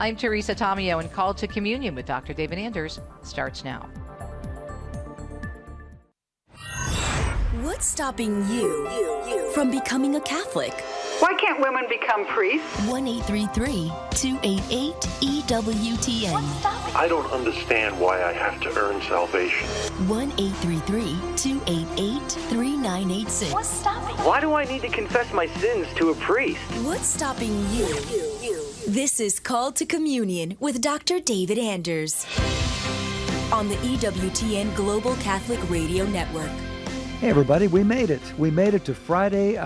I'm Teresa Tomeo, and Call to Communion with Dr. David Anders starts now. What's stopping you from becoming a Catholic? Why can't women become priests? 1-833-288-EWTN. I don't understand why I have to earn salvation. 1-833-288-3986. What's stopping you? Why do I need to confess my sins to a priest? What's stopping you? This is Call to Communion with Dr. David Anders on the EWTN Global Catholic Radio Network. Hey everybody, we made it. We made it to Friday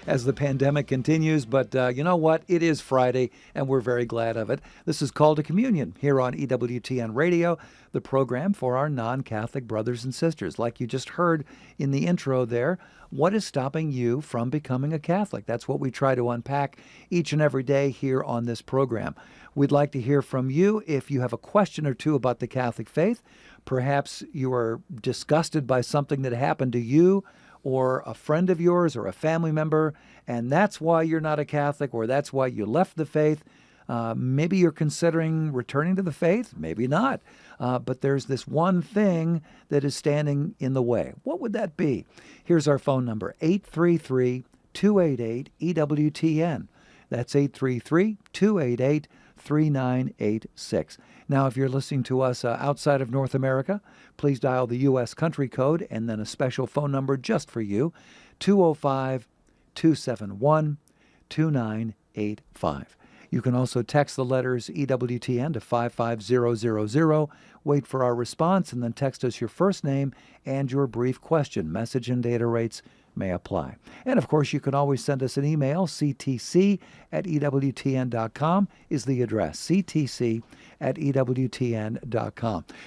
as the pandemic continues, but you know what? It is Friday, and we're very glad of it. This is Call to Communion here on EWTN Radio, the program for our non-Catholic brothers and sisters. Like you just heard in the intro there, what is stopping you from becoming a Catholic? That's what we try to unpack each and every day here on this program. We'd like to hear from you if you have a question or two about the Catholic faith. Perhaps you are disgusted by something that happened to you or a friend of yours or a family member, and that's why you're not a Catholic, or that's why you left the faith. Maybe you're considering returning to the faith, maybe not. But there's this one thing that is standing in the way. What would that be? Here's our phone number, 833-288-EWTN. That's 833-288-3986. Now, if you're listening to us outside of North America, please dial the U.S. country code and then a special phone number just for you, 205-271-2985. You can also text the letters EWTN to 55000. Wait for our response and then text us your first name and your brief question. Message and data rates may apply. And of course, you can always send us an email. ctc@ewtn.com is the address. ctc@ewtn.com.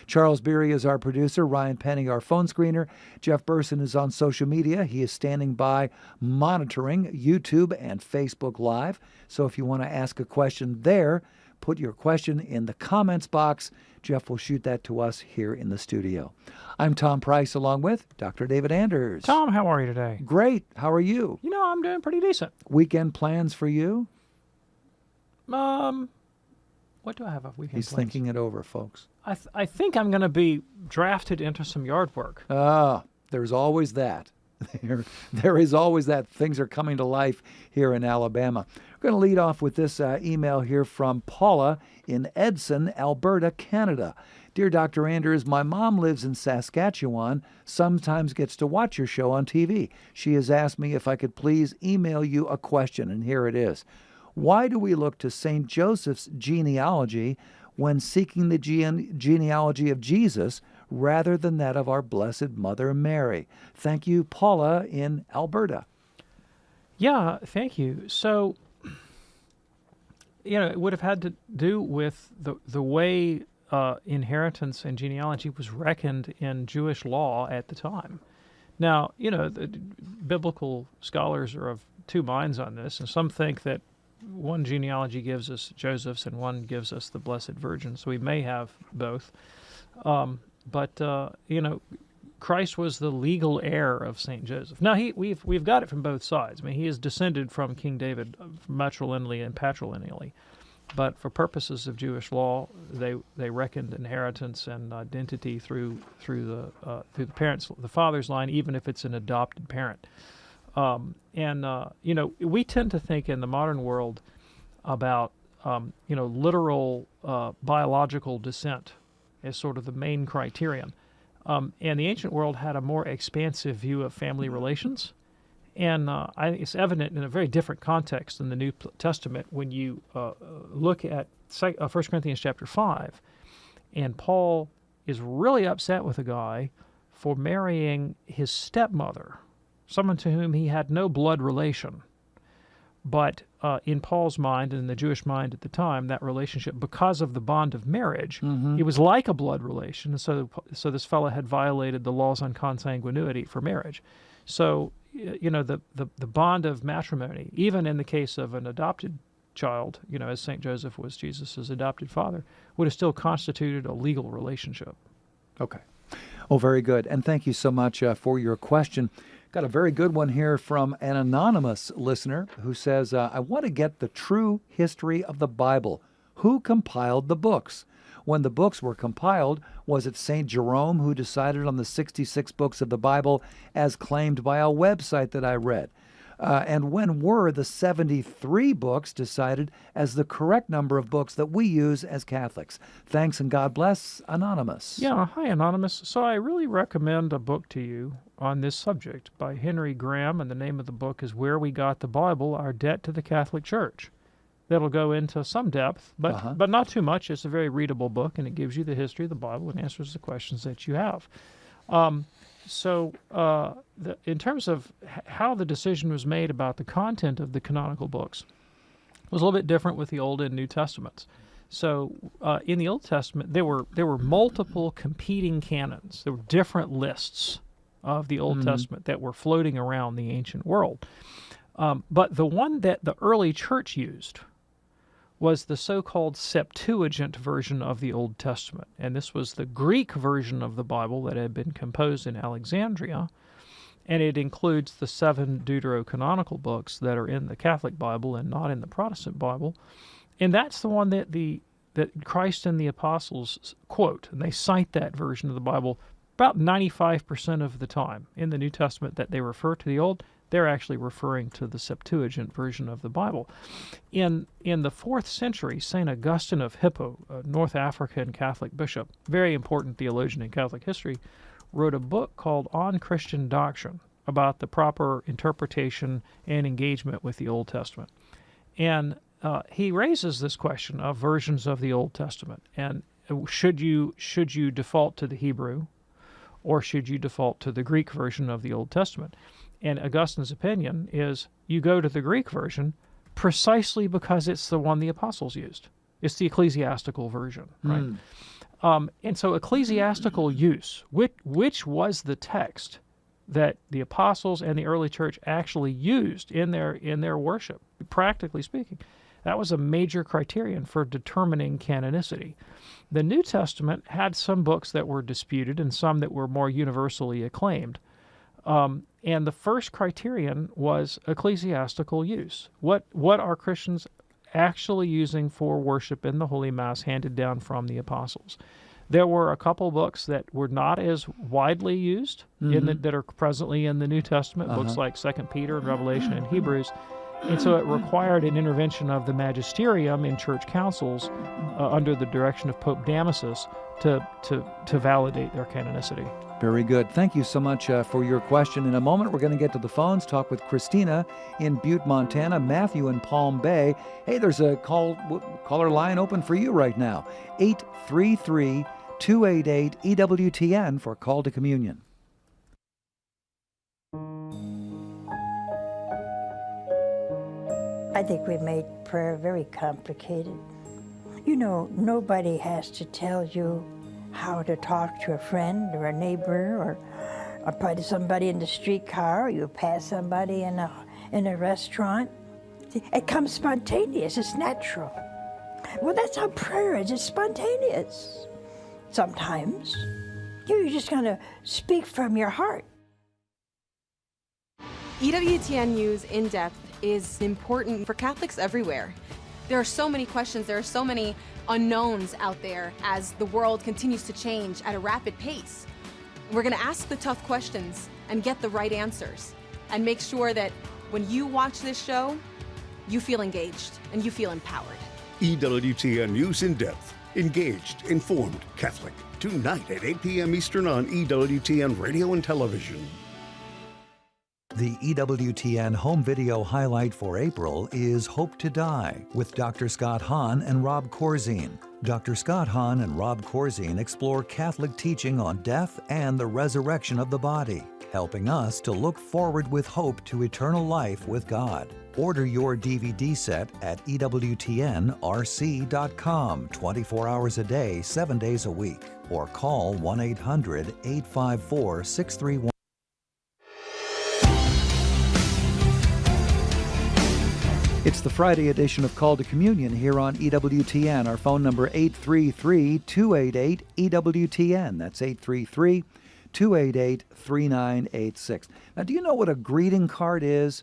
Charles Beery is our producer. Ryan Penny, our phone screener. Jeff Burson is on social media. He is standing by monitoring YouTube and Facebook Live. So if you want to ask a question there, put your question in the comments box. Jeff will shoot that to us here in the studio. I'm Tom Price along with Dr. David Anders. Tom, how are you today? Great. How are you? You know, I'm doing pretty decent. Weekend plans for you? What do I have of weekend He's plans? thinking it over, folks. I think I'm going to be drafted into some yard work. There's always that. There is always that. Things are coming to life here in Alabama. We're going to lead off with this email here from Paula in Edson, Alberta, Canada. Dear Dr. Anders, my mom lives in Saskatchewan, sometimes gets to watch your show on TV. She has asked me if I could please email you a question, and here it is. Why do we look to St. Joseph's genealogy when seeking the genealogy of Jesus rather than that of our Blessed Mother Mary? Thank you, Paula in Alberta. Yeah, thank you. So, it would have had to do with the way inheritance and genealogy was reckoned in Jewish law at the time. Now, the biblical scholars are of two minds on this, and some think that one genealogy gives us Joseph's and one gives us the Blessed Virgin, so we may have both. But Christ was the legal heir of St. Joseph. Now, we've got it from both sides. I mean, he is descended from King David matrilineally and patrilineally. But for purposes of Jewish law, they reckoned inheritance and identity through the parents, the father's line, even if it's an adopted parent. We tend to think in the modern world about literal biological descent as sort of the main criterion. And the ancient world had a more expansive view of family relations. And I think it's evident in a very different context in the New Testament when you look at 1 Corinthians chapter 5, and Paul is really upset with a guy for marrying his stepmother, someone to whom he had no blood relation. But in Paul's mind and in the Jewish mind at the time, that relationship, because of the bond of marriage, it was like a blood relation. So this fellow had violated the laws on consanguinity for marriage. So, the bond of matrimony, even in the case of an adopted child, as St. Joseph was Jesus' adopted father, would have still constituted a legal relationship. Okay. Oh, very good. And thank you so much for your question. Got a very good one here from an anonymous listener who says, I want to get the true history of the Bible. who compiled the books? When the books were compiled, was it St. Jerome who decided on the 66 books of the Bible as claimed by a website that I read? And when were the 73 books decided as the correct number of books that we use as Catholics? Thanks and God bless, Anonymous. Yeah, hi, Anonymous. So I really recommend a book to you on this subject by Henry Graham, and the name of the book is Where We Got the Bible, Our Debt to the Catholic Church. That'll go into some depth, but not too much. It's a very readable book, and it gives you the history of the Bible and answers the questions that you have. In terms of how the decision was made about the content of the canonical books, it was a little bit different with the Old and New Testaments. So in the Old Testament, there were multiple competing canons. There were different lists of the Old Testament that were floating around the ancient world. But the one that the early church used was the so-called Septuagint version of the Old Testament. And this was the Greek version of the Bible that had been composed in Alexandria, and it includes the 7 deuterocanonical books that are in the Catholic Bible and not in the Protestant Bible. And that's the one that Christ and the apostles quote, and they cite that version of the Bible about 95% of the time. In the New Testament that they refer to the Old, they're actually referring to the Septuagint version of the Bible. In the 4th century, St. Augustine of Hippo, a North African Catholic bishop, very important theologian in Catholic history, wrote a book called On Christian Doctrine about the proper interpretation and engagement with the Old Testament. And he raises this question of versions of the Old Testament. And should you default to the Hebrew, or should you default to the Greek version of the Old Testament? And Augustine's opinion is you go to the Greek version precisely because it's the one the apostles used. It's the ecclesiastical version, right? And so ecclesiastical use, which was the text that the apostles and the early church actually used in their worship, practically speaking, that was a major criterion for determining canonicity. The New Testament had some books that were disputed and some that were more universally acclaimed. And the first criterion was ecclesiastical use. What are Christians actually using for worship in the Holy Mass handed down from the apostles? There were a couple books that were not as widely used that are presently in the New Testament, books like 2 Peter and Revelation and Hebrews. And so it required an intervention of the magisterium in church councils under the direction of Pope Damasus to validate their canonicity. Very good. Thank you so much for your question. In a moment, we're going to get to the phones, talk with Christina in Butte, Montana, Matthew in Palm Bay. Hey, there's a caller line open for you right now. 833-288-EWTN for Call to Communion. I think we made prayer very complicated. You know, nobody has to tell you how to talk to a friend or a neighbor or probably somebody in the streetcar, or you pass somebody in a restaurant. It comes spontaneous, it's natural. Well, that's how prayer is, it's spontaneous. Sometimes you're just gonna speak from your heart. EWTN News In Depth is important for Catholics everywhere. There are so many questions, there are so many unknowns out there as the world continues to change at a rapid pace. We're going to ask the tough questions and get the right answers and make sure that when you watch this show, you feel engaged and you feel empowered. EWTN News In Depth. Engaged, informed, Catholic. Tonight at 8 p.m. Eastern on EWTN Radio and Television. The EWTN home video highlight for April is Hope to Die with Dr. Scott Hahn and Rob Corzine. Dr. Scott Hahn and Rob Corzine explore Catholic teaching on death and the resurrection of the body, helping us to look forward with hope to eternal life with God. Order your DVD set at EWTNRC.com 24 hours a day, 7 days a week, or call 1-800-854-6311. It's the Friday edition of Call to Communion here on EWTN. Our phone number 833-288-EWTN. That's 833-288-3986. Now, do you know what a greeting card is?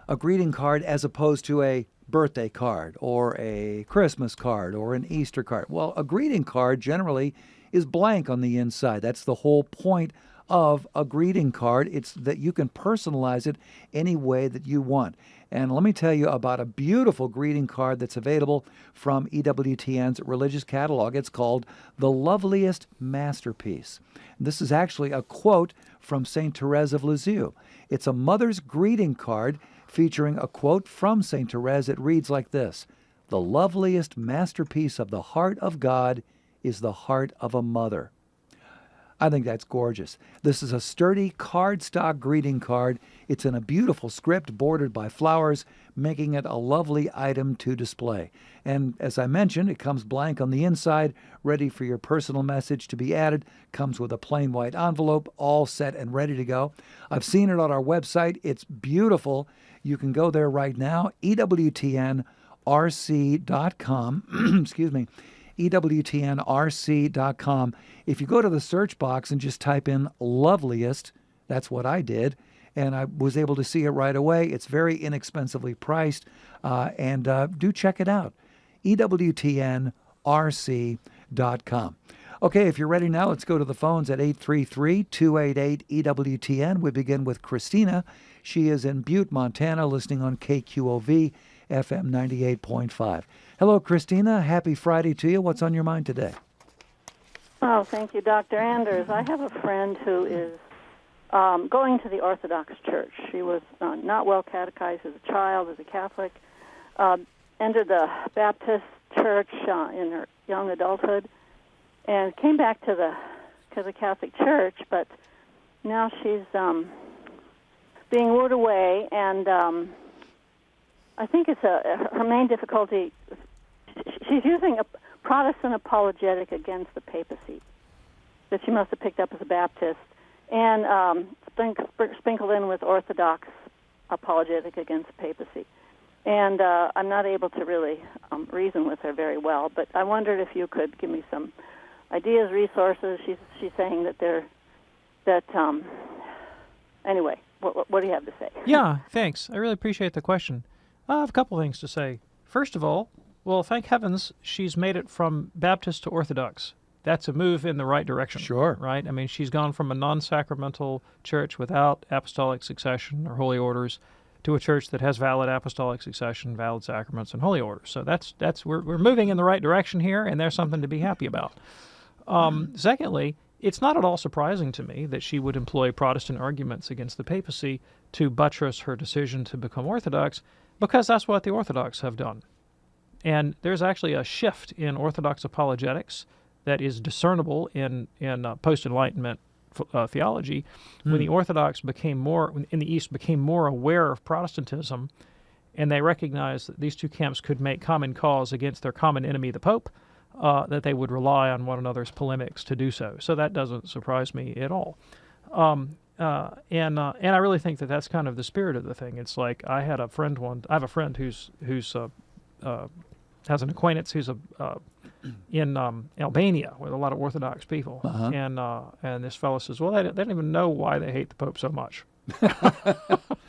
A greeting card as opposed to a birthday card or a Christmas card or an Easter card. Well, a greeting card generally is blank on the inside. That's the whole point of a greeting card. It's that you can personalize it any way that you want. And let me tell you about a beautiful greeting card that's available from EWTN's religious catalog. It's called The Loveliest Masterpiece. This is actually a quote from St. Therese of Lisieux. It's a mother's greeting card featuring a quote from St. Therese. It reads like this: "The loveliest masterpiece of the heart of God is the heart of a mother." I think that's gorgeous. This is a sturdy cardstock greeting card. It's in a beautiful script bordered by flowers, making it a lovely item to display. And as I mentioned, it comes blank on the inside, ready for your personal message to be added. Comes with a plain white envelope, all set and ready to go. I've seen it on our website. It's beautiful. You can go there right now, EWTNRC.com. Excuse me. EWTNRC.com. If you go to the search box and just type in loveliest, that's what I did, and I was able to see it right away. It's very inexpensively priced, and do check it out. EWTNRC.com. Okay, if you're ready now, let's go to the phones at 833-288-EWTN. We begin with Christina. She is in Butte, Montana, listening on KQOV FM 98.5. Hello, Christina. Happy Friday to you. What's on your mind today? Oh, thank you, Dr. Anders. I have a friend who is going to the Orthodox Church. She was not well catechized as a child, as a Catholic, entered the Baptist Church in her young adulthood, and came back to the Catholic Church, but now she's being wooed away, and I think it's her main difficulty. She's using a Protestant apologetic against the papacy that she must have picked up as a Baptist, and sprinkled in with Orthodox apologetic against the papacy. And I'm not able to really reason with her very well, but I wondered if you could give me some ideas, resources. She's saying that anyway, what do you have to say? Yeah, thanks. I really appreciate the question. I have a couple things to say. First of all, well, thank heavens she's made it from Baptist to Orthodox. That's a move in the right direction. Sure. Right? I mean, she's gone from a non-sacramental church without apostolic succession or holy orders to a church that has valid apostolic succession, valid sacraments, and holy orders. So we're moving in the right direction here, and there's something to be happy about. Secondly, it's not at all surprising to me that she would employ Protestant arguments against the papacy to buttress her decision to become Orthodox, because that's what the Orthodox have done. And there's actually a shift in Orthodox apologetics that is discernible in post-Enlightenment theology, when the Orthodox in the East became more aware of Protestantism, and they recognized that these two camps could make common cause against their common enemy, the Pope, that they would rely on one another's polemics to do so. So that doesn't surprise me at all. And I really think that that's kind of the spirit of the thing. It's like I have a friend who's has an acquaintance who's in Albania with a lot of Orthodox people, and this fellow says, well, they don't even know why they hate the Pope so much.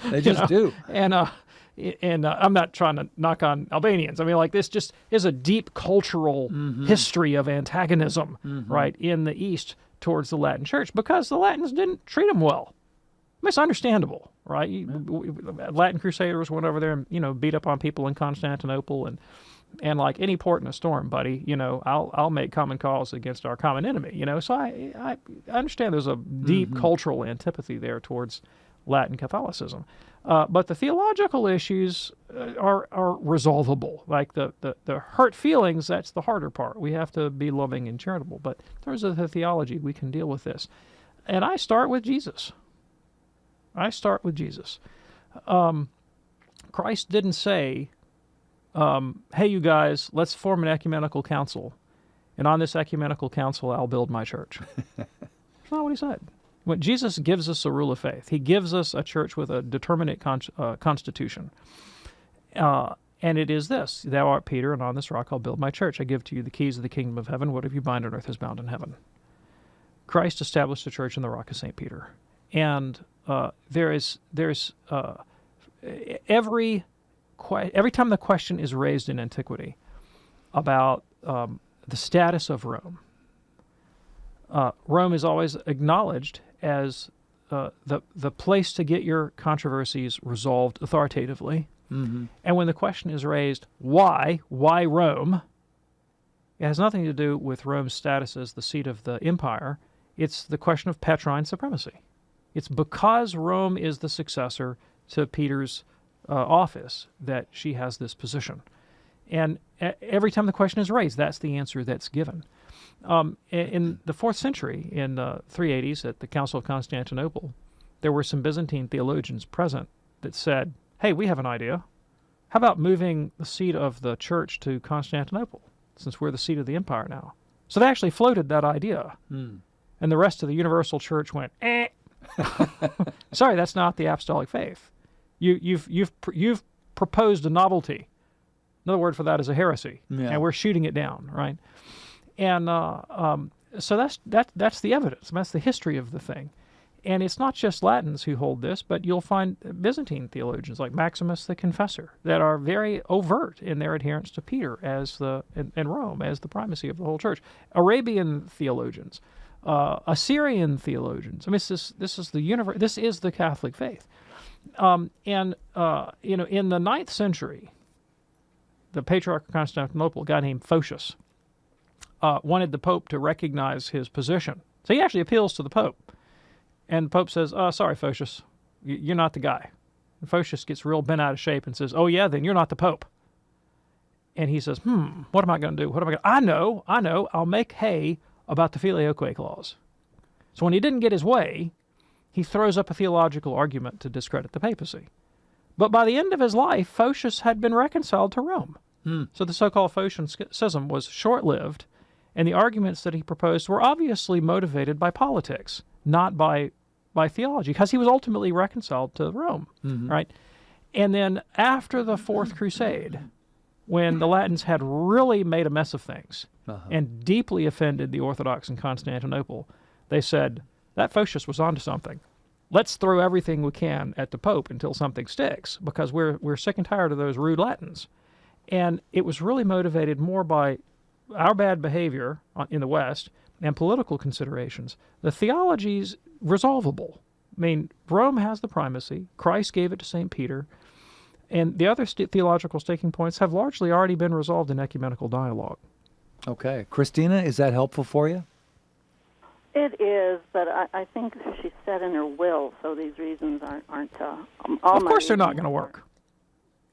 They just do. And I'm not trying to knock on Albanians. I mean, like, this just is a deep cultural history of antagonism, right, in the East towards the Latin Church, because the Latins didn't treat them well. I mean, it's understandable, right? Latin Crusaders went over there and, beat up on people in Constantinople, and like any port in a storm, buddy, I'll make common cause against our common enemy, So I understand there's a deep cultural antipathy there towards Latin Catholicism. But the theological issues are resolvable. Like the hurt feelings, that's the harder part. We have to be loving and charitable. But in terms of the theology, we can deal with this. And I start with Jesus. Christ didn't say, hey, you guys, let's form an ecumenical council, and on this ecumenical council, I'll build my church. That's not what he said. When Jesus gives us a rule of faith, he gives us a church with a determinate constitution. And it is this: thou art Peter, and on this rock I'll build my church. I give to you the keys of the kingdom of heaven. Whatever you bind on earth is bound in heaven. Christ established a church in the rock of St. Peter. And there's every every time the question is raised in antiquity about the status of Rome, Rome is always acknowledged as the place to get your controversies resolved authoritatively. Mm-hmm. And when the question is raised, why Rome? It has nothing to do with Rome's status as the seat of the empire. It's the question of Petrine supremacy. It's because Rome is the successor to Peter's office that she has this position. And every time the question is raised, that's the answer that's given. In the 4th century, in the 380s at the Council of Constantinople, there were some Byzantine theologians present that said, hey, we have an idea. How about moving the seat of the church to Constantinople, since we're the seat of the empire now? So they actually floated that idea. And the rest of the universal church went, eh. Sorry, that's not the apostolic faith. You've proposed a novelty. Another word for that is a heresy, and we're shooting it down, right? And so that's the evidence. That's the history of the thing. And it's not just Latins who hold this, but you'll find Byzantine theologians like Maximus the Confessor that are very overt in their adherence to Peter in Rome as the primacy of the whole church. Arabian theologians, Assyrian theologians. I mean, this is the Catholic faith. In the 9th century, the Patriarch of Constantinople, a guy named Photius, wanted the Pope to recognize his position. So he actually appeals to the Pope. And the Pope says, sorry, Photius, you're not the guy. And Photius gets real bent out of shape and says, oh, yeah, then you're not the Pope. And he says, what am I going to do? I know, I'll make hay about the filioque clause. So when he didn't get his way, he throws up a theological argument to discredit the papacy. But by the end of his life, Photius had been reconciled to Rome. So the so-called Photian schism was short-lived, and the arguments that he proposed were obviously motivated by politics, not by theology, because he was ultimately reconciled to Rome, right? And then after the Fourth Crusade, when the Latins had really made a mess of things and deeply offended the Orthodox in Constantinople, they said, that Photius was onto something. Let's throw everything we can at the Pope until something sticks, because we're sick and tired of those rude Latins. And it was really motivated more by our bad behavior in the West and political considerations. The theology's resolvable. I mean, Rome has the primacy. Christ gave it to St. Peter. And the other theological sticking points have largely already been resolved in ecumenical dialogue. Okay. Christina, is that helpful for you? It is, but I think she said in her will, so these reasons aren't all. Of course they're not going to work.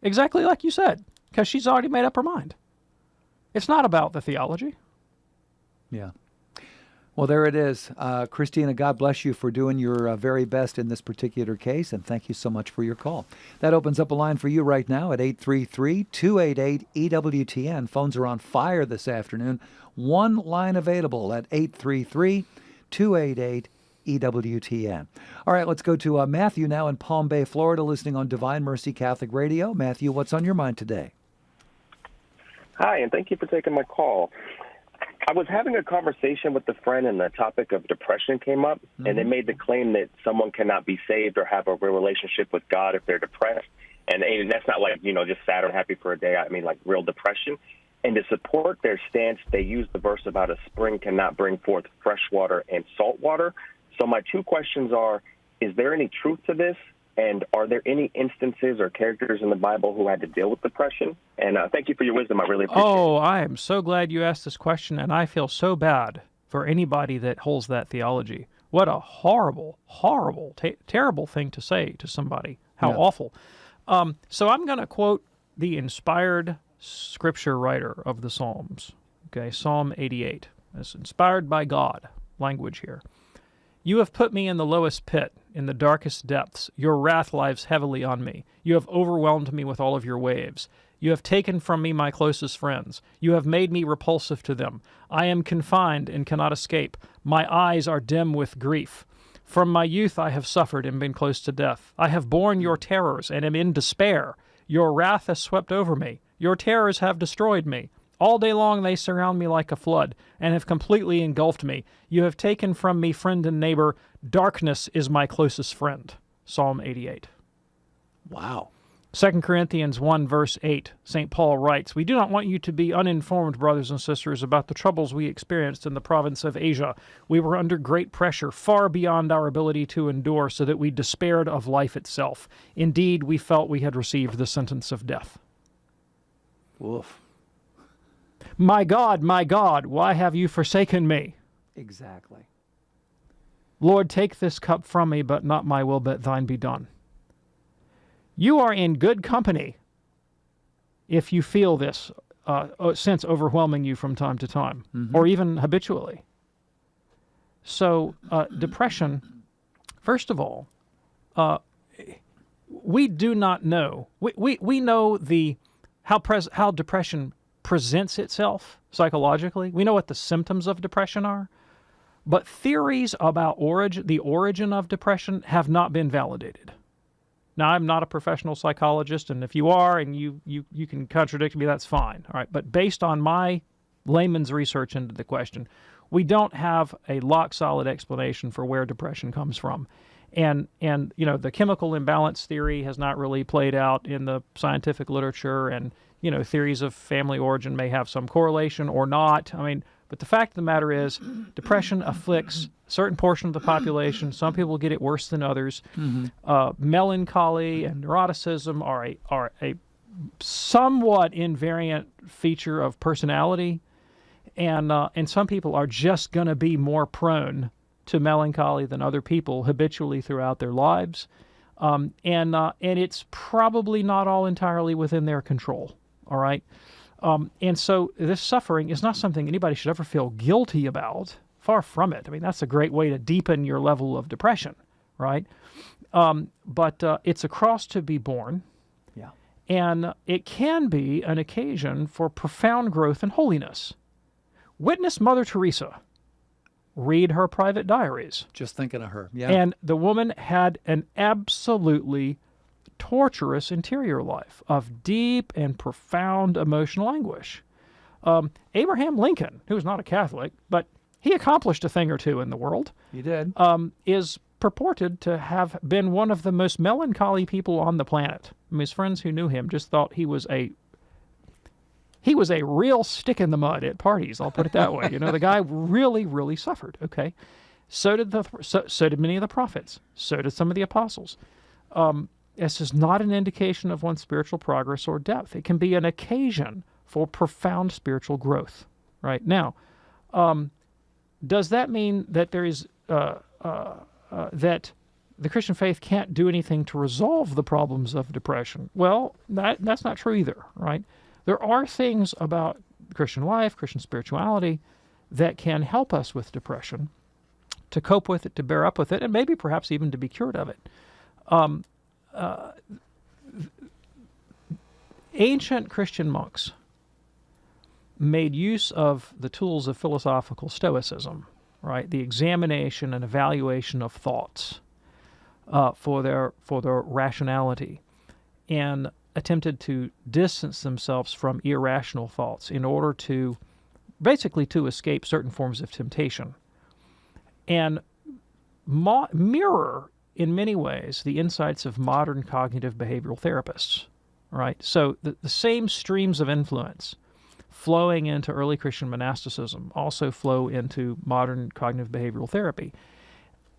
Exactly like you said, because she's already made up her mind. It's not about the theology. Yeah. Well, there it is. Christina, God bless you for doing your very best in this particular case, and thank you so much for your call. That opens up a line for you right now at 833-288-EWTN. Phones are on fire this afternoon. One line available at 833-288-EWTN. All right, let's go to Matthew now in Palm Bay, Florida, listening on Divine Mercy Catholic Radio. Matthew, what's on your mind today? Hi, and thank you for taking my call. I was having a conversation with a friend, and the topic of depression came up, and they made the claim that someone cannot be saved or have a real relationship with God if they're depressed. And that's not like, just sad or happy for a day. I mean, like real depression. And to support their stance, they use the verse about a spring cannot bring forth fresh water and salt water. So my two questions are, is there any truth to this? And are there any instances or characters in the Bible who had to deal with depression? And thank you for your wisdom. I really appreciate it. Oh, I am so glad you asked this question, and I feel so bad for anybody that holds that theology. What a horrible, horrible, terrible thing to say to somebody. How awful. So I'm going to quote the inspired scripture writer of the Psalms, okay, Psalm 88. It's inspired by God, language here. You have put me in the lowest pit, in the darkest depths. Your wrath lies heavily on me. You have overwhelmed me with all of your waves. You have taken from me my closest friends. You have made me repulsive to them. I am confined and cannot escape. My eyes are dim with grief. From my youth I have suffered and been close to death. I have borne your terrors and am in despair. Your wrath has swept over me. Your terrors have destroyed me. All day long they surround me like a flood and have completely engulfed me. You have taken from me friend and neighbor. Darkness is my closest friend. Psalm 88. Wow. 2 Corinthians 1, verse 8, St. Paul writes, "We do not want you to be uninformed, brothers and sisters, about the troubles we experienced in the province of Asia. We were under great pressure, far beyond our ability to endure, so that we despaired of life itself. Indeed, we felt we had received the sentence of death." Woof. My God, why have you forsaken me? Exactly. Lord, take this cup from me, but not my will, but thine be done. You are in good company if you feel this sense overwhelming you from time to time, or even habitually. So depression, first of all, we do not know. We know how depression presents itself psychologically. We know what the symptoms of depression are, but theories about the origin of depression have not been validated. Now, I'm not a professional psychologist, and if you are and you can contradict me, that's fine. All right, but based on my layman's research into the question, we don't have a lock-solid explanation for where depression comes from. And the chemical imbalance theory has not really played out in the scientific literature, and theories of family origin may have some correlation or not. But the fact of the matter is, depression afflicts a certain portion of the population. Some people get it worse than others. Melancholy and neuroticism are a somewhat invariant feature of personality, and some people are just going to be more prone to melancholy than other people habitually throughout their lives, and it's probably not all entirely within their control. All right. And so this suffering is not something anybody should ever feel guilty about. Far from it. That's a great way to deepen your level of depression, right? But it's a cross to be borne. Yeah. And it can be an occasion for profound growth and holiness. Witness Mother Teresa. Read her private diaries. Just thinking of her. Yeah. And the woman had an absolutely torturous interior life of deep and profound emotional anguish. Abraham Lincoln, who was not a Catholic, but he accomplished a thing or two in the world. He did. Is purported to have been one of the most melancholy people on the planet. His friends who knew him just thought he was a real stick in the mud at parties. I'll put it that way. The guy really, really suffered. Okay, so did many of the prophets. So did some of the apostles. This is not an indication of one's spiritual progress or depth. It can be an occasion for profound spiritual growth. Right now, does that mean that there is that the Christian faith can't do anything to resolve the problems of depression? Well, that's not true either. Right? There are things about Christian life, Christian spirituality, that can help us with depression, to cope with it, to bear up with it, and maybe perhaps even to be cured of it. Ancient Christian monks made use of the tools of philosophical stoicism, right? The examination and evaluation of thoughts for their rationality, and attempted to distance themselves from irrational thoughts in order to basically to escape certain forms of temptation, and mirror in many ways the insights of modern cognitive behavioral therapists, right? So the same streams of influence flowing into early Christian monasticism also flow into modern cognitive behavioral therapy,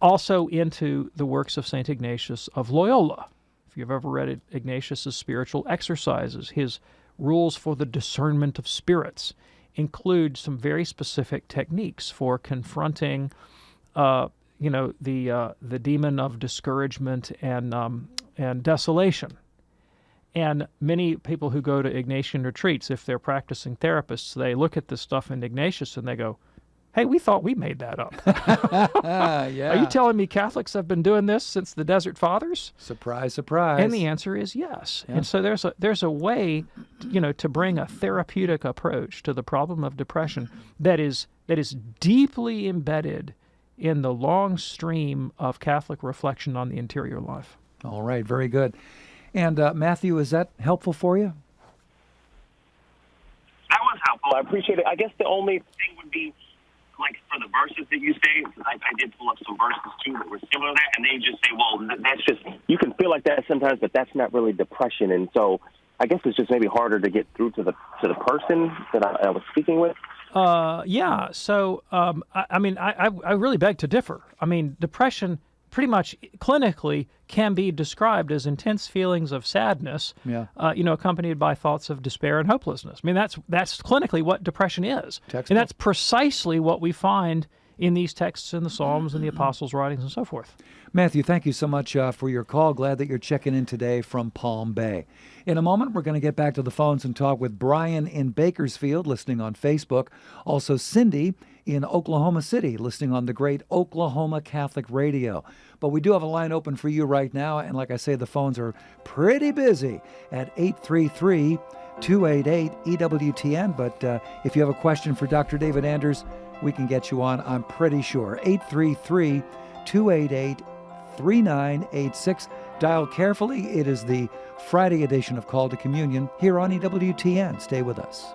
also into the works of St. Ignatius of Loyola. If you've ever read Ignatius's spiritual exercises, his rules for the discernment of spirits include some very specific techniques for confronting the demon of discouragement and desolation. And many people who go to Ignatian retreats, if they're practicing therapists, they look at this stuff in Ignatius and they go, "Hey, we thought we made that up." Yeah. Are you telling me Catholics have been doing this since the Desert Fathers? Surprise, surprise. And the answer is yes. Yeah. And so there's a way, to bring a therapeutic approach to the problem of depression that is deeply embedded in the long stream of Catholic reflection on the interior life. All right, very good. And Matthew, is that helpful for you? That was helpful. I appreciate it. I guess the only thing would be, like for the verses that you say, I did pull up some verses too that were similar to that, and they just say, well, that's just, you can feel like that sometimes, but that's not really depression. And so I guess it's just maybe harder to get through to the person that I was speaking with. Yeah. So, I mean, I really beg to differ. I mean, depression pretty much clinically can be described as intense feelings of sadness, accompanied by thoughts of despair and hopelessness. I mean, that's clinically what depression is. Textbook. And that's precisely what we find in these texts in the Psalms and the Apostles' writings and so forth. Matthew, thank you so much for your call. Glad that you're checking in today from Palm Bay. In a moment, we're going to get back to the phones and talk with Brian in Bakersfield, listening on Facebook. Also, Cindy in Oklahoma City, listening on the great Oklahoma Catholic Radio. But we do have a line open for you right now, and like I say, the phones are pretty busy at 833-288-EWTN. But if you have a question for Dr. David Anders, we can get you on, I'm pretty sure. 833-288-3986. Dial carefully. It is the Friday edition of Call to Communion here on EWTN. Stay with us.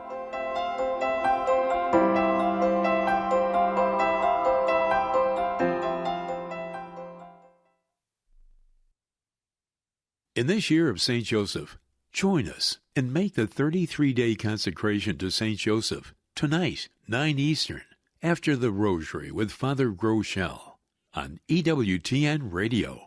In this year of St. Joseph, join us and make the 33-day consecration to St. Joseph tonight, 9 Eastern, after the Rosary with Father Groeschel on EWTN Radio.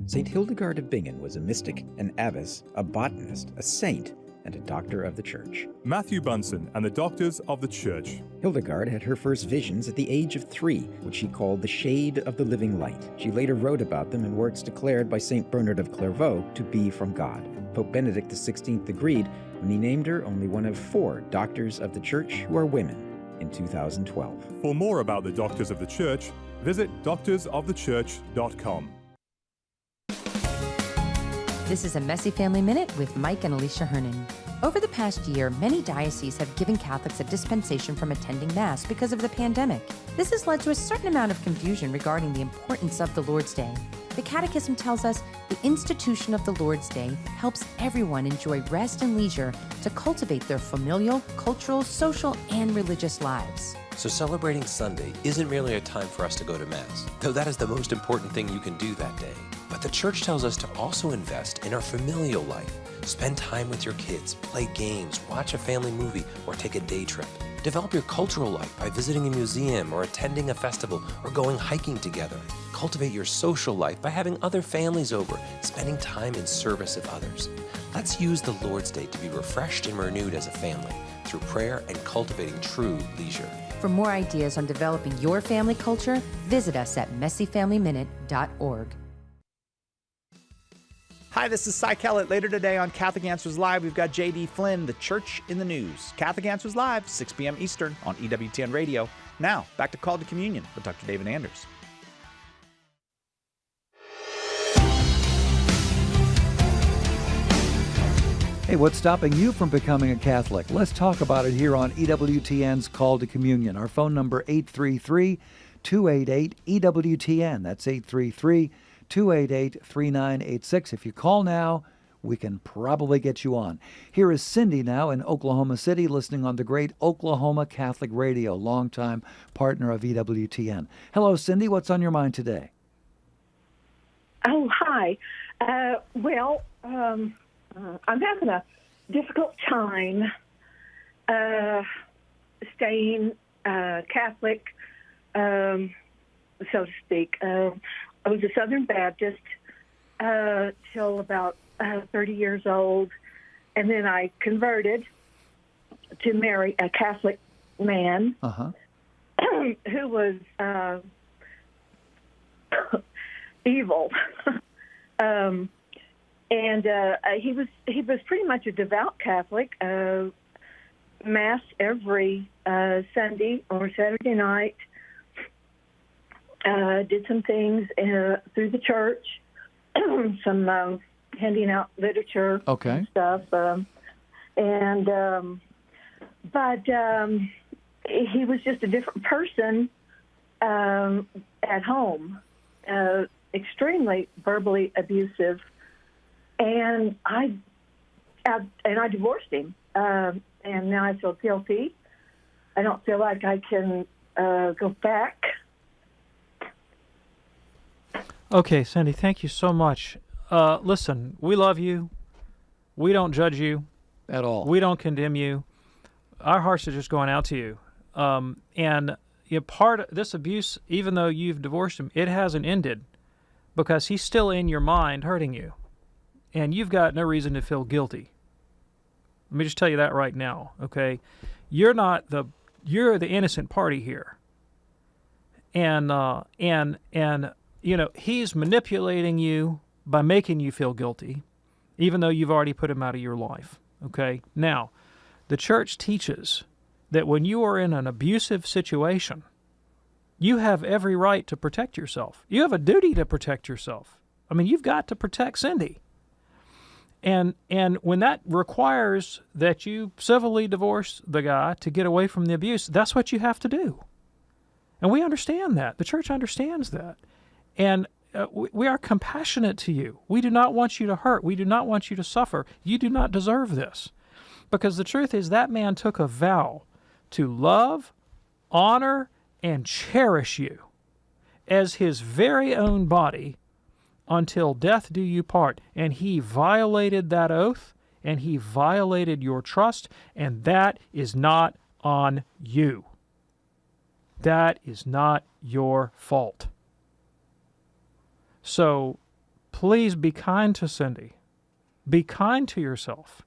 St. Hildegard of Bingen was a mystic, an abbess, a botanist, a saint, and a doctor of the Church. Matthew Bunsen and the Doctors of the Church. Hildegard had her first visions at the age of 3, which she called the shade of the living light. She later wrote about them in works declared by St. Bernard of Clairvaux to be from God. Pope Benedict XVI agreed when he named her only one of 4 doctors of the Church who are women in 2012. For more about the Doctors of the Church, visit doctorsofthechurch.com. This is a Messy Family Minute with Mike and Alicia Hernan. Over the past year, many dioceses have given Catholics a dispensation from attending Mass because of the pandemic. This has led to a certain amount of confusion regarding the importance of the Lord's Day. The Catechism tells us the institution of the Lord's Day helps everyone enjoy rest and leisure to cultivate their familial, cultural, social, and religious lives. So celebrating Sunday isn't merely a time for us to go to Mass, though that is the most important thing you can do that day. But the Church tells us to also invest in our familial life. Spend time with your kids, play games, watch a family movie, or take a day trip. Develop your cultural life by visiting a museum or attending a festival or going hiking together. Cultivate your social life by having other families over, spending time in service of others. Let's use the Lord's Day to be refreshed and renewed as a family through prayer and cultivating true leisure. For more ideas on developing your family culture, visit us at messyfamilyminute.org. Hi, this is Cy Kellett. Later today on Catholic Answers Live, we've got J.D. Flynn, The Church in the News. Catholic Answers Live, 6 p.m. Eastern on EWTN Radio. Now, back to Call to Communion with Dr. David Anders. Hey, what's stopping you from becoming a Catholic? Let's talk about it here on EWTN's Call to Communion. Our phone number, 833-288-EWTN. That's 833-288-3986. If you call now, we can probably get you on. Here is Cindy now in Oklahoma City, listening on the great Oklahoma Catholic Radio, longtime partner of EWTN. Hello, Cindy. What's on your mind today? Oh, hi. I'm having a difficult time staying Catholic, so to speak. I was a Southern Baptist till about 30 years old, and then I converted to marry a Catholic man who was evil. And he was pretty much a devout Catholic. Mass every Sunday or Saturday night. Did some things through the church, some handing out literature, and stuff. But he was just a different person at home. Extremely verbally abusive. And I divorced him, and now I feel guilty I don't feel like I can go back. Okay, Cindy, thank you so much. Listen, we love you. We don't judge you. At all. We don't condemn you. Our hearts are just going out to you. And part of this abuse, even though you've divorced him, it hasn't ended because he's still in your mind hurting you. And you've got no reason to feel guilty. Let me just tell you that right now, okay? You're the innocent party here. And he's manipulating you by making you feel guilty, even though you've already put him out of your life, okay? Now, the church teaches that when you are in an abusive situation, you have every right to protect yourself. You have a duty to protect yourself. I mean, you've got to protect Cindy. And when that requires that you civilly divorce the guy to get away from the abuse, that's what you have to do. And we understand that. The church understands that. And we are compassionate to you. We do not want you to hurt. We do not want you to suffer. You do not deserve this. Because the truth is that man took a vow to love, honor, and cherish you as his very own body until death do you part. And he violated that oath, and he violated your trust, and that is not on you. That is not your fault. So please be kind to Cindy. Be kind to yourself.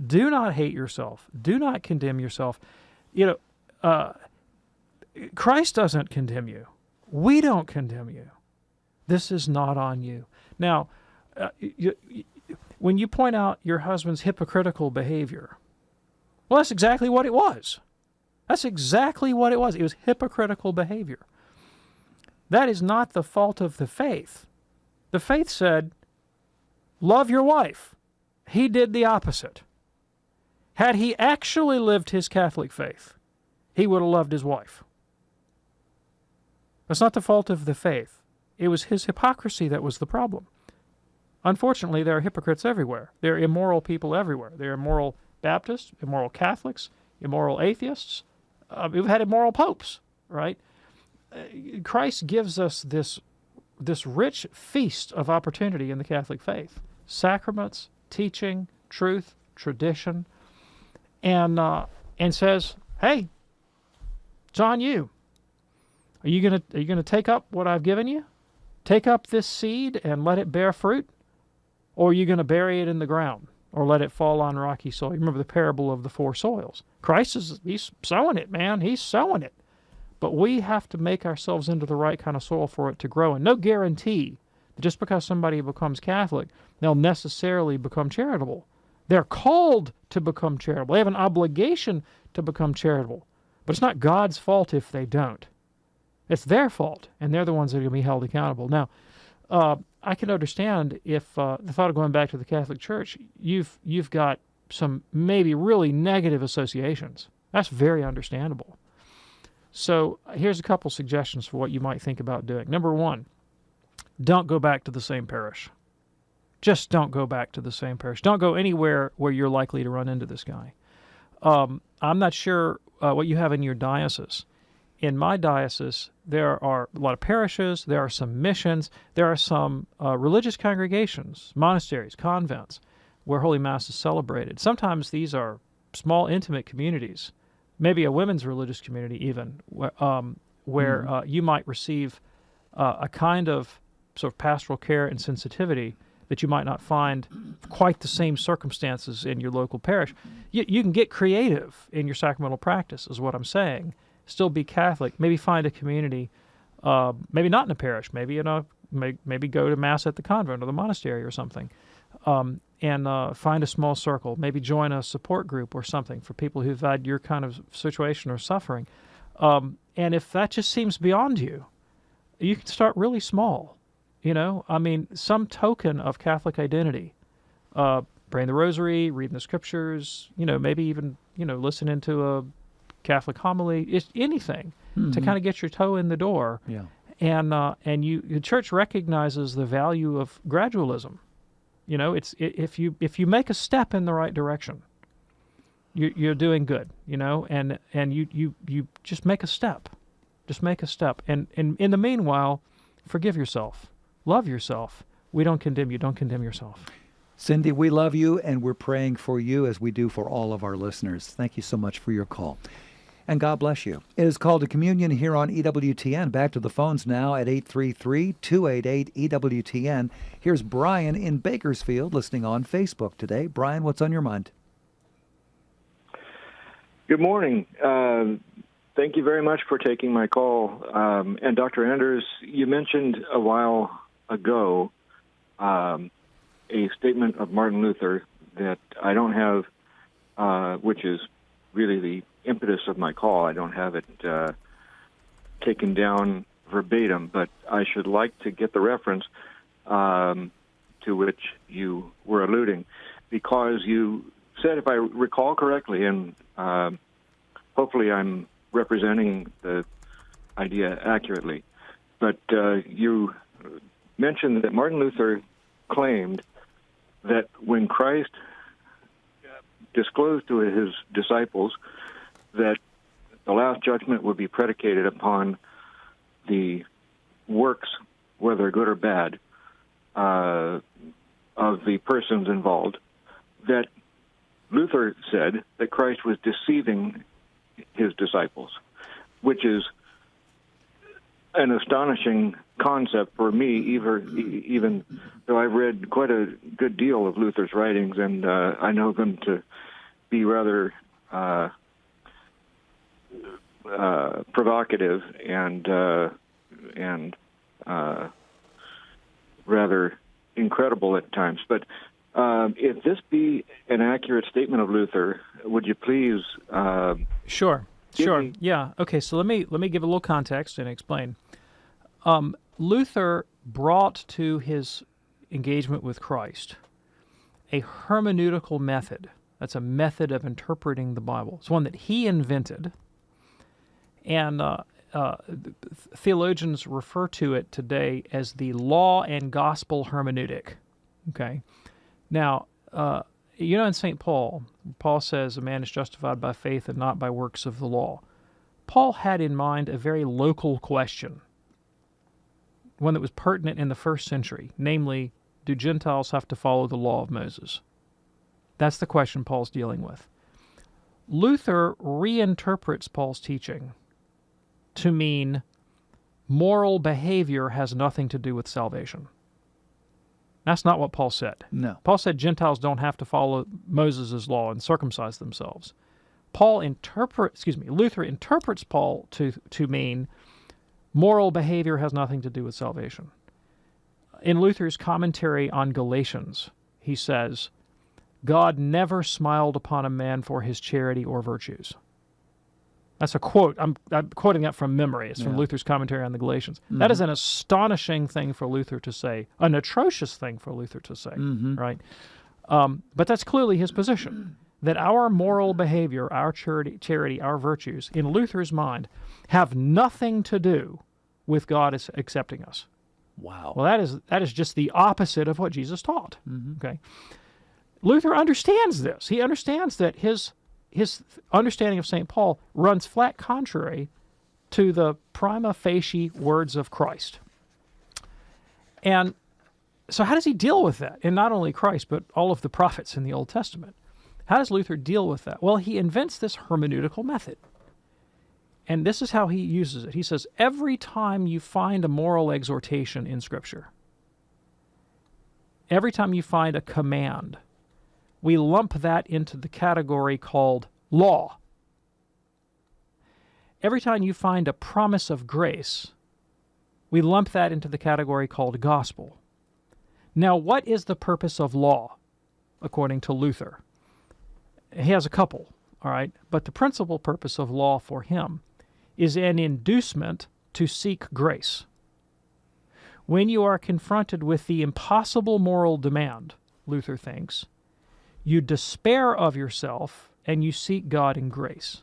Do not hate yourself. Do not condemn yourself. Christ doesn't condemn you. We don't condemn you. This is not on you. Now, when you point out your husband's hypocritical behavior, well, that's exactly what it was. That's exactly what it was. It was hypocritical behavior. That is not the fault of the faith. The faith said, love your wife. He did the opposite. Had he actually lived his Catholic faith, he would have loved his wife. That's not the fault of the faith. It was his hypocrisy that was the problem. Unfortunately, there are hypocrites everywhere. There are immoral people everywhere. There are immoral Baptists, immoral Catholics, immoral atheists. We've had immoral popes, right? Christ gives us this rich feast of opportunity in the Catholic faith. Sacraments, teaching, truth, tradition, and says, hey, it's on you. Are you gonna take up what I've given you? Take up this seed and let it bear fruit? Or are you going to bury it in the ground or let it fall on rocky soil? You remember the parable of the 4 soils. Christ he's sowing it, man. He's sowing it. But we have to make ourselves into the right kind of soil for it to grow. And no guarantee that just because somebody becomes Catholic, they'll necessarily become charitable. They're called to become charitable. They have an obligation to become charitable. But it's not God's fault if they don't. It's their fault, and they're the ones that are going to be held accountable. Now, I can understand if the thought of going back to the Catholic Church, you've got some maybe really negative associations. That's very understandable. So here's a couple suggestions for what you might think about doing. Number 1, don't go back to the same parish. Just don't go back to the same parish. Don't go anywhere where you're likely to run into this guy. I'm not sure what you have in your diocese. In my diocese, there are a lot of parishes, there are some missions, there are some religious congregations, monasteries, convents, where Holy Mass is celebrated. Sometimes these are small, intimate communities, maybe a women's religious community even, where you might receive a kind of sort of pastoral care and sensitivity that you might not find quite the same circumstances in your local parish. You can get creative in your sacramental practice, is what I'm saying. Still be Catholic. Maybe find a community, maybe not in a parish, maybe maybe go to Mass at the convent or the monastery or something, and find a small circle. Maybe join a support group or something for people who've had your kind of situation or suffering. And if that just seems beyond you, you can start really small. Some token of Catholic identity. Praying the rosary, reading the scriptures, maybe even, listening to a Catholic homily, it's anything to kind of get your toe in the door. Yeah. And the church recognizes the value of gradualism. If you make a step in the right direction, You're doing good, and you just make a step. Just make a step. And in the meanwhile, forgive yourself. Love yourself. We don't condemn you. Don't condemn yourself. Cindy, we love you, and we're praying for you as we do for all of our listeners. Thank you so much for your call. And God bless you. It is Called to Communion here on EWTN. Back to the phones now at 833-288-EWTN. Here's Brian in Bakersfield listening on Facebook today. Brian, what's on your mind? Good morning. Thank you very much for taking my call. And Dr. Anders, you mentioned a while ago a statement of Martin Luther that I don't have, which is really the impetus of my call. I don't have it taken down verbatim, but I should like to get the reference to which you were alluding, because you said, if I recall correctly, and hopefully I'm representing the idea accurately, but you mentioned that Martin Luther claimed that when Christ disclosed to his disciples that the last judgment would be predicated upon the works, whether good or bad, of the persons involved, that Luther said that Christ was deceiving his disciples, which is an astonishing concept for me, even though I've read quite a good deal of Luther's writings, and I know them to be rather provocative and rather incredible at times. But if this be an accurate statement of Luther, would you please? Sure. Yeah. Okay. So let me give a little context and explain. Luther brought to his engagement with Christ a hermeneutical method. That's a method of interpreting the Bible. It's one that he invented, and theologians refer to it today as the law and gospel hermeneutic. Okay. Now, in St. Paul says a man is justified by faith and not by works of the law. Paul had in mind a very local question, one that was pertinent in the first century, namely, do Gentiles have to follow the law of Moses? That's the question Paul's dealing with. Luther reinterprets Paul's teaching to mean moral behavior has nothing to do with salvation. That's not what Paul said. No. Paul said Gentiles don't have to follow Moses' law and circumcise themselves. Luther interprets Paul to mean moral behavior has nothing to do with salvation. In Luther's commentary on Galatians, he says, God never smiled upon a man for his charity or virtues. That's a quote. I'm quoting that from memory. It's from Luther's commentary on the Galatians. Mm-hmm. That is an astonishing thing for Luther to say, an atrocious thing for Luther to say, right? But that's clearly his position, that our moral behavior, our charity, our virtues, in Luther's mind, have nothing to do with God accepting us. Wow. Well, that is just the opposite of what Jesus taught. Okay. Luther understands this. He understands that his understanding of St. Paul runs flat contrary to the prima facie words of Christ. And so how does he deal with that? And not only Christ, but all of the prophets in the Old Testament. How does Luther deal with that? Well, he invents this hermeneutical method. And this is how he uses it. He says, every time you find a moral exhortation in Scripture, every time you find a command, we lump that into the category called law. Every time you find a promise of grace, we lump that into the category called gospel. Now, what is the purpose of law, according to Luther? He has a couple, all right? But the principal purpose of law for him is an inducement to seek grace. When you are confronted with the impossible moral demand, Luther thinks, you despair of yourself and you seek God in grace.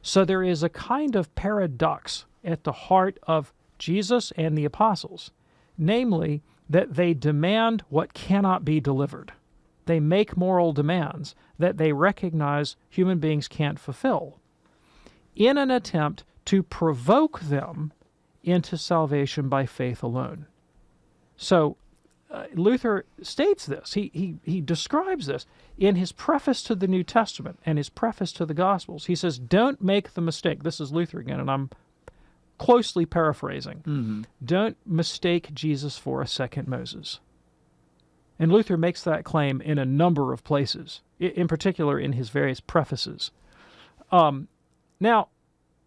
So there is a kind of paradox at the heart of Jesus and the apostles, namely that they demand what cannot be delivered. they make moral demands that they recognize human beings can't fulfill in an attempt to provoke them into salvation by faith alone. So Luther states this. He describes this in his preface to the New Testament and his preface to the Gospels. He says, don't make the mistake. This is Luther again, and I'm closely paraphrasing. Don't mistake Jesus for a second Moses. And Luther makes that claim in a number of places, in particular in his various prefaces. Now,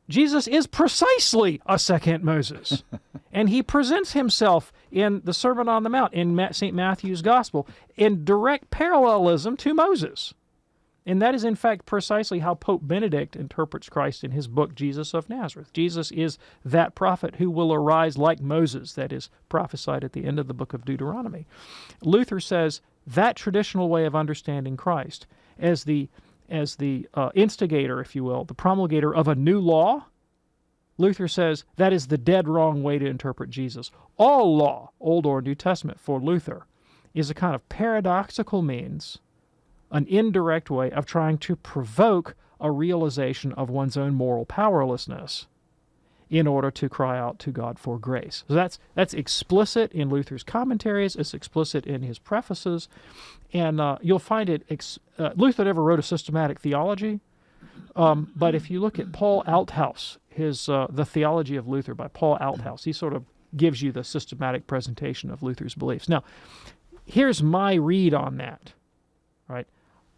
Jesus is precisely a second Moses, and he presents himself in the Sermon on the Mount in St. Matthew's Gospel in direct parallelism to Moses. And that is, in fact, precisely how Pope Benedict interprets Christ in his book, Jesus of Nazareth. Jesus is that prophet who will arise like Moses, that is prophesied at the end of the book of Deuteronomy. Luther says that traditional way of understanding Christ as the instigator, if you will, the promulgator of a new law, Luther says that is the dead wrong way to interpret Jesus. All law, Old or New Testament, for Luther, is a kind of paradoxical means, an indirect way of trying to provoke a realization of one's own moral powerlessness in order to cry out to God for grace. So that's explicit in Luther's commentaries. It's explicit in his prefaces. And you'll find it, Luther never wrote a systematic theology, but if you look at Paul Althaus, The Theology of Luther by Paul Althaus, he sort of gives you the systematic presentation of Luther's beliefs. Now, here's my read on that, right?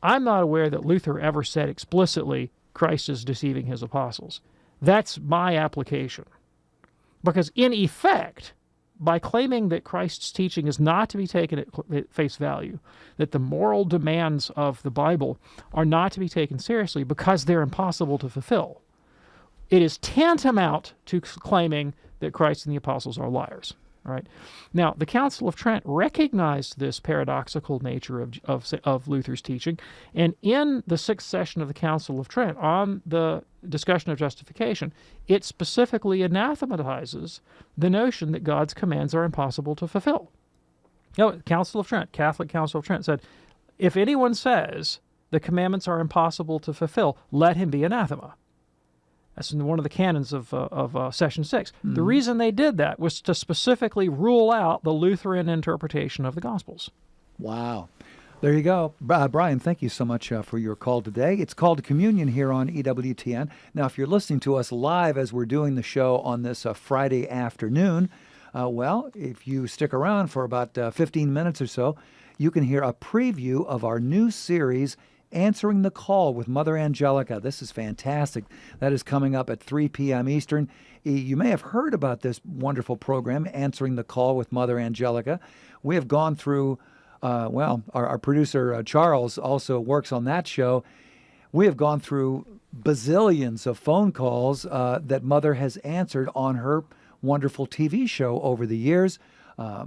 I'm not aware that Luther ever said explicitly, Christ is deceiving his apostles. That's my application. Because in effect, by claiming that Christ's teaching is not to be taken at face value, that the moral demands of the Bible are not to be taken seriously because they're impossible to fulfill, it is tantamount to claiming that Christ and the apostles are liars. Right? Now, the Council of Trent recognized this paradoxical nature of Luther's teaching, and in the sixth session of the Council of Trent, on the discussion of justification, it specifically anathematizes the notion that God's commands are impossible to fulfill. Council of Trent, Catholic Council of Trent, said, if anyone says the commandments are impossible to fulfill, let him be anathema. That's in one of the canons of Session 6. Mm-hmm. The reason they did that was to specifically rule out the Lutheran interpretation of the Gospels. Wow. There you go. Brian, thank you so much for your call today. It's called Communion here on EWTN. Now, if you're listening to us live as we're doing the show on this Friday afternoon, if you stick around for about 15 minutes or so, you can hear a preview of our new series, Answering the Call with Mother Angelica. This is fantastic. That is coming up at 3 p.m. Eastern. You may have heard about this wonderful program, Answering the Call with Mother Angelica. We have gone through, our producer Charles also works on that show. We have gone through bazillions of phone calls that Mother has answered on her wonderful TV show over the years.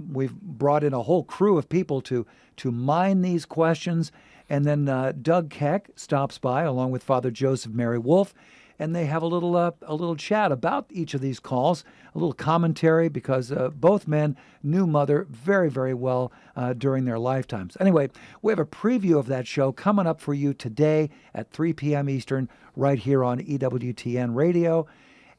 We've brought in a whole crew of people to mine these questions. And then Doug Keck stops by along with Father Joseph Mary Wolf, and they have a little chat about each of these calls, a little commentary, because both men knew Mother very, very well during their lifetimes. Anyway, we have a preview of that show coming up for you today at 3 p.m. Eastern right here on EWTN Radio.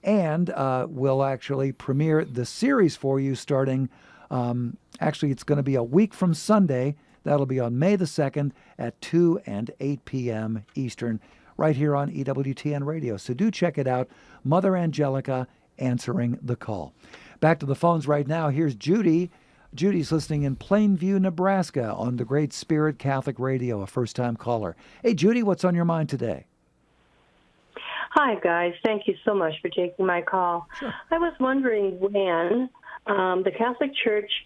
And we'll actually premiere the series for you starting, it's going to be a week from Sunday. That'll be on May the 2nd at 2 and 8 p.m. Eastern, right here on EWTN Radio. So do check it out. Mother Angelica, Answering the Call. Back to the phones right now. Here's Judy. Judy's listening in Plainview, Nebraska on the Great Spirit Catholic Radio, a first-time caller. Hey, Judy, what's on your mind today? Hi, guys. Thank you so much for taking my call. Sure. I was wondering when the Catholic Church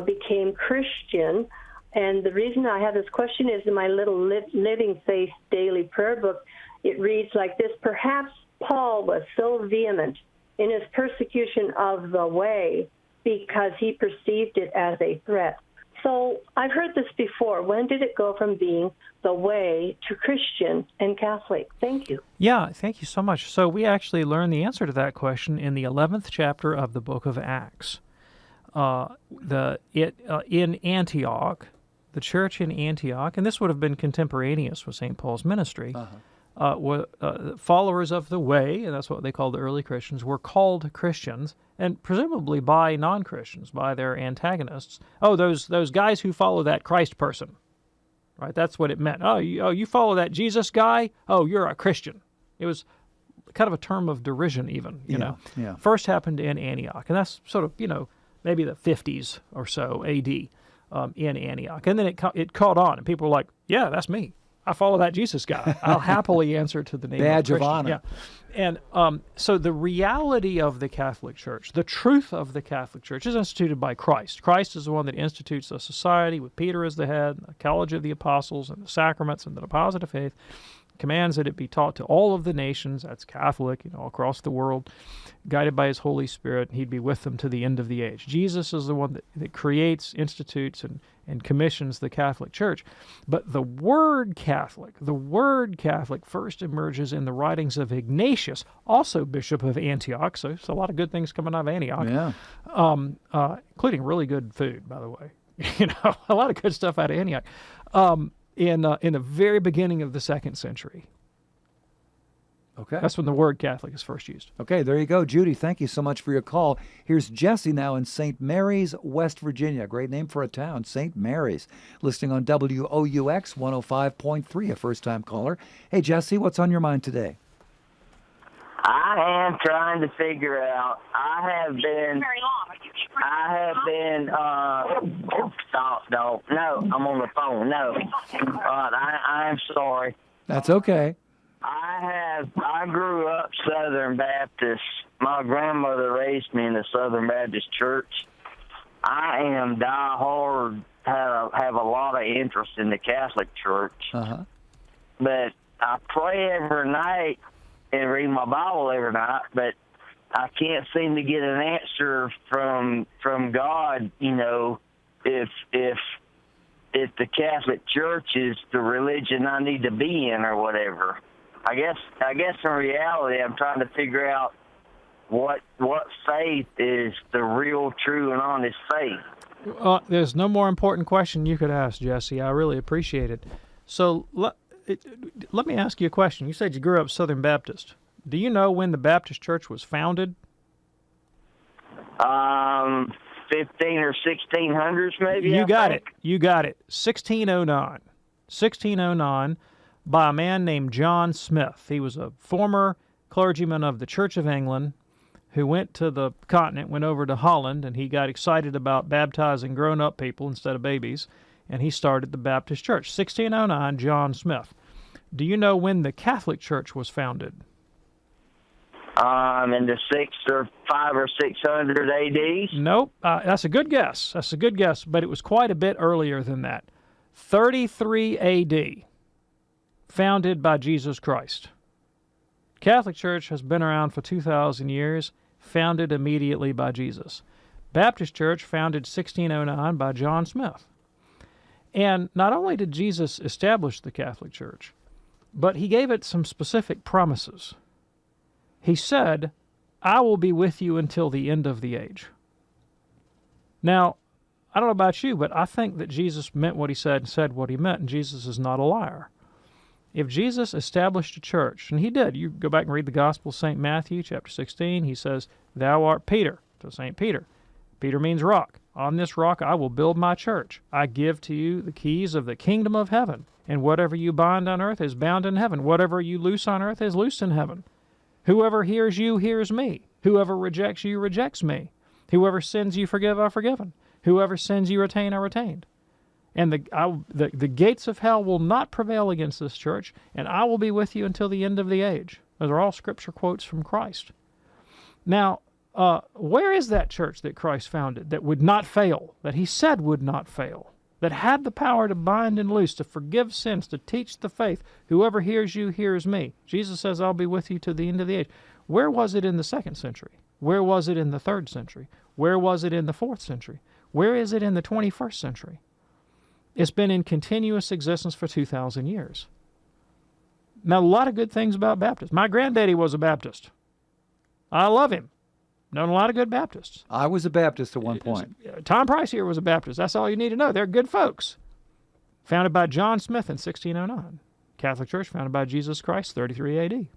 became Christian. And the reason I have this question is in my little Living Faith daily prayer book, it reads like this: perhaps Paul was so vehement in his persecution of the way because he perceived it as a threat. So I've heard this before. When did it go from being the way to Christian and Catholic? Thank you. Yeah, thank you so much. So we actually learned the answer to that question in the 11th chapter of the book of Acts. In Antioch, the church in Antioch, and this would have been contemporaneous with St. Paul's ministry, followers of the way, and that's what they called the early Christians, were called Christians, and presumably by non-Christians, by their antagonists. Oh, those guys who follow that Christ person, right? That's what it meant. Oh, you follow that Jesus guy? Oh, you're a Christian. It was kind of a term of derision even, you know. Yeah. First happened in Antioch, and that's sort of, maybe the 50s or so A.D. In Antioch. And then it caught on, and people were like, yeah, that's me. I follow that Jesus guy. I'll happily answer to the name Badge of Christian. of honor. Yeah. And so the reality of the Catholic Church, the truth of the Catholic Church is instituted by Christ. Christ is the one that institutes a society with Peter as the head, the College of the Apostles, and the sacraments, and the deposit of faith, commands that it be taught to all of the nations, that's Catholic, across the world, guided by his Holy Spirit, and he'd be with them to the end of the age. Jesus is the one that creates, institutes, and commissions the Catholic Church. But the word Catholic first emerges in the writings of Ignatius, also Bishop of Antioch, so there's a lot of good things coming out of Antioch, including really good food, by the way. A lot of good stuff out of Antioch. In the very beginning of the 2nd century. Okay. That's when the word Catholic is first used. Okay, there you go. Judy, thank you so much for your call. Here's Jesse now in St. Mary's, West Virginia. Great name for a town, St. Mary's. Listening on WOUX 105.3, a first-time caller. Hey, Jesse, what's on your mind today? I am trying to figure out. I have been, no, I'm on the phone. No. I'm sorry. That's okay. I grew up Southern Baptist. My grandmother raised me in the Southern Baptist Church. I am diehard, have a lot of interest in the Catholic Church. But I pray every night and read my Bible every night, but I can't seem to get an answer from God, if the Catholic Church is the religion I need to be in or whatever. I guess in reality I'm trying to figure out what faith is the real, true, and honest faith. There's no more important question you could ask, Jesse. I really appreciate it. So let me ask you a question. You said you grew up Southern Baptist. Do you know when the Baptist Church was founded? 15 or 1600s, maybe. You got it. 1609. 1609, by a man named John Smith. He was a former clergyman of the Church of England who went to the continent, went over to Holland, and he got excited about baptizing grown-up people instead of babies, and he started the Baptist Church. 1609, John Smith. Do you know when the Catholic Church was founded? In the 500 or 600 AD? Nope. That's a good guess. But it was quite a bit earlier than that. 33 AD. Founded by Jesus Christ. Catholic Church has been around for 2,000 years, founded immediately by Jesus. Baptist Church founded 1609 by John Smith. And not only did Jesus establish the Catholic Church, but he gave it some specific promises. He said, I will be with you until the end of the age. Now, I don't know about you, but I think that Jesus meant what he said and said what he meant, and Jesus is not a liar. If Jesus established a church, and he did, you go back and read the Gospel of St. Matthew, chapter 16, he says, Thou art Peter, to St. Peter. Peter means rock. On this rock I will build my church. I give to you the keys of the kingdom of heaven, and whatever you bind on earth is bound in heaven. Whatever you loose on earth is loosed in heaven. Whoever hears you hears me. Whoever rejects you rejects me. Whoever sins you forgive are forgiven. Whoever sins you retain are retained. And the gates of hell will not prevail against this church, and I will be with you until the end of the age. Those are all scripture quotes from Christ. Now, where is that church that Christ founded that would not fail, that he said would not fail, that had the power to bind and loose, to forgive sins, to teach the faith? Whoever hears you hears me. Jesus says, I'll be with you to the end of the age. Where was it in the 2nd century? Where was it in the 3rd century? Where was it in the 4th century? Where is it in the 21st century? It's been in continuous existence for 2,000 years. Now, a lot of good things about Baptists. My granddaddy was a Baptist. I love him. Known a lot of good Baptists. I was a Baptist at one point. Tom Price here was a Baptist. That's all you need to know. They're good folks. founded by John Smith in 1609. Catholic Church founded by Jesus Christ, 33 A.D.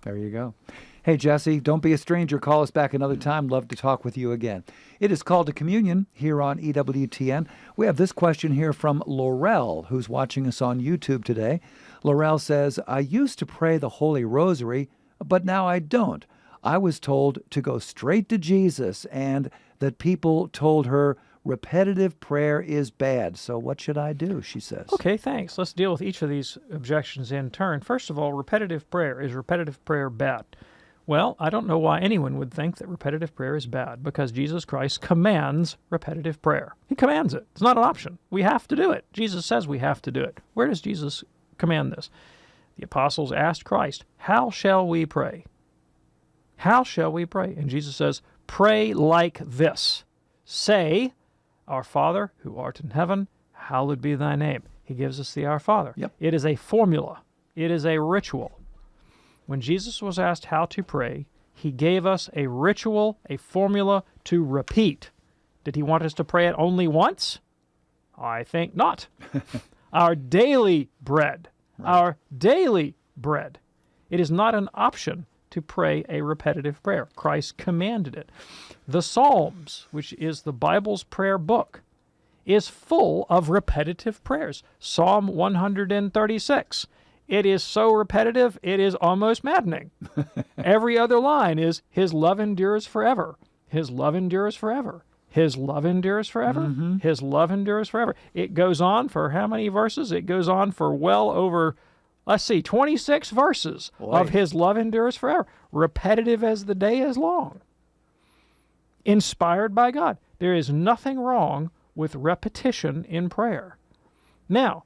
There you go. Hey, Jesse, don't be a stranger. Call us back another time. Love to talk with you again. It is Called to Communion here on EWTN. We have this question here from Laurel, who's watching us on YouTube today. Laurel says, I used to pray the Holy Rosary, but now I don't. I was told to go straight to Jesus and that people told her repetitive prayer is bad. So what should I do, she says. Okay, thanks. Let's deal with each of these objections in turn. First of all, repetitive prayer. Is repetitive prayer bad? Well, I don't know why anyone would think that repetitive prayer is bad, because Jesus Christ commands repetitive prayer. He commands it. It's not an option. We have to do it. Jesus says we have to do it. Where does Jesus command this? The apostles asked Christ, how shall we pray? How shall we pray? And Jesus says, pray like this. Say, Our Father, who art in heaven, hallowed be thy name. He gives us the Our Father. Yep. It is a formula. It is a ritual. When Jesus was asked how to pray, he gave us a ritual, a formula to repeat. Did he want us to pray it only once? I think not. Our daily bread. Right. Our daily bread. It is not an option to pray a repetitive prayer. Christ commanded it. The Psalms, which is the Bible's prayer book, is full of repetitive prayers. Psalm 136. It is so repetitive, it is almost maddening. Every other line is, His love endures forever. His love endures forever. His love endures forever. Mm-hmm. His love endures forever. It goes on for how many verses? It goes on for well over, 26 verses of His love endures forever. Repetitive as the day is long. Inspired by God. There is nothing wrong with repetition in prayer. Now,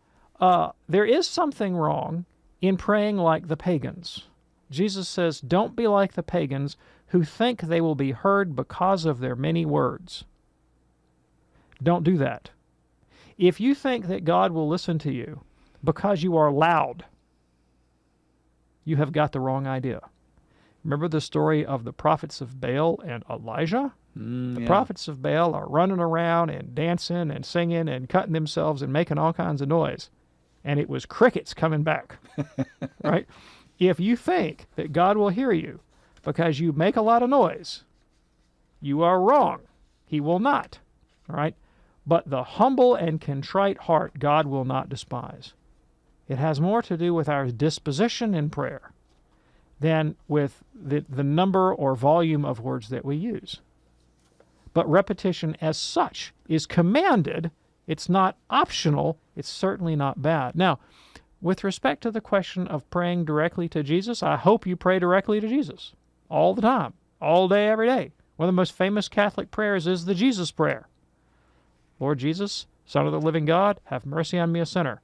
there is something wrong in praying like the pagans. Jesus says, don't be like the pagans who think they will be heard because of their many words. Don't do that. If you think that God will listen to you because you are loud, you have got the wrong idea. Remember the story of the prophets of Baal and Elijah? The prophets of Baal are running around and dancing and singing and cutting themselves and making all kinds of noise. And it was crickets coming back, right? If you think that God will hear you because you make a lot of noise, you are wrong. He will not, all right? But the humble and contrite heart God will not despise. It has more to do with our disposition in prayer than with the number or volume of words that we use. But repetition as such is commanded. It's not optional. It's certainly not bad. Now, with respect to the question of praying directly to Jesus, I hope you pray directly to Jesus all the time, all day, every day. One of the most famous Catholic prayers is the Jesus prayer. Lord Jesus, Son of the living God, have mercy on me, a sinner.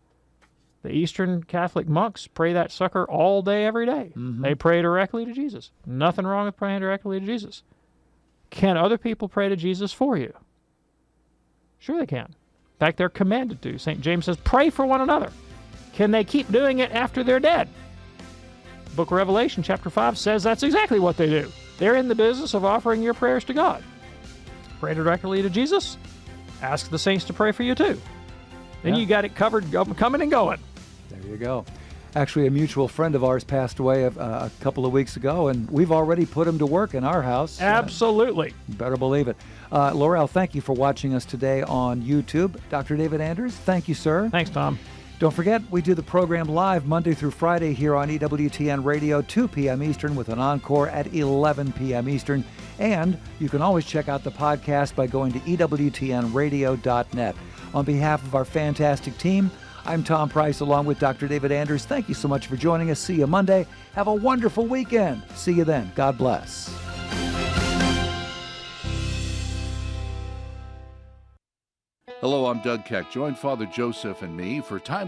The Eastern Catholic monks pray that sucker all day, every day. Mm-hmm. They pray directly to Jesus. Nothing wrong with praying directly to Jesus. Can other people pray to Jesus for you? Sure they can. In fact, they're commanded to. St. James says, pray for one another. Can they keep doing it after they're dead? Book of Revelation, chapter 5, says that's exactly what they do. They're in the business of offering your prayers to God. Pray directly to Jesus. Ask the saints to pray for you, too. Then you got it covered, coming and going. There you go. Actually, a mutual friend of ours passed away a couple of weeks ago, and we've already put him to work in our house. Absolutely. You better believe it. Laurel, thank you for watching us today on YouTube. Dr. David Anders, thank you, sir. Thanks, Tom. Don't forget, we do the program live Monday through Friday here on EWTN Radio, 2 p.m. Eastern, with an encore at 11 p.m. Eastern. And you can always check out the podcast by going to EWTNradio.net. On behalf of our fantastic team, I'm Tom Price along with Dr. David Anders. Thank you so much for joining us. See you Monday. Have a wonderful weekend. See you then. God bless. Hello, I'm Doug Keck. Join Father Joseph and me for Time with